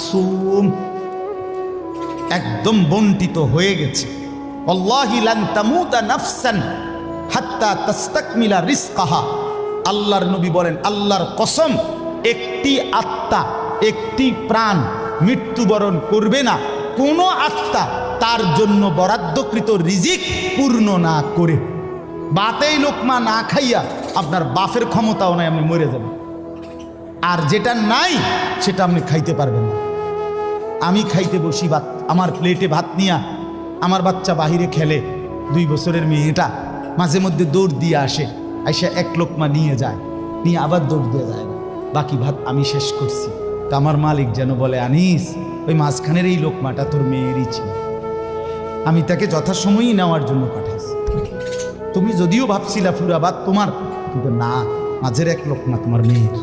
মাকসুম, একদম বন্টিত হয়ে গেছে। আল্লাহি লান তামুতা নাফসান হাত্তা তাস্তাকমিলা রিজকাহা। আল্লাহর নবী বলেন, আল্লাহর কসম, একটি আত্মা, একটি প্রাণ মৃত্যুবরণ করবে না কোনো আত্মা তার জন্য বরাদ্দকৃত রিজিক পূর্ণ না করে। বাতেই লোকমা না খাইয়া আপনার বাপের ক্ষমতাও নাই, আপনি মরে যাবেন। আর যেটা নাই সেটা আপনি খাইতে পারবেন না। আমি খাইতে বসি ভাত, আমার প্লেটে ভাত নিয়া আমার বাচ্চা বাহিরে খেলে, 2 বছরের মেয়েটা মাঝে মধ্যে দৌড় দিয়ে আসে, আইসা এক লোকমা নিয়ে যায়, নিয়ে আবার দৌড় দিয়ে যায় না, বাকি ভাত আমি শেষ করছি। তো আমার মালিক যেন বলে, আনিস, ওই মাঝখানের এই লোকমাটা তোর মেয়েরই ছিল, আমি তাকে যথাসময়ই নেওয়ার জন্য পাঠাইছি। তুমি যদিও ভাবছিলা পুরা ভাত তোমার, কিন্তু না, মাঝের এক লোকমা তোমার মেয়ের।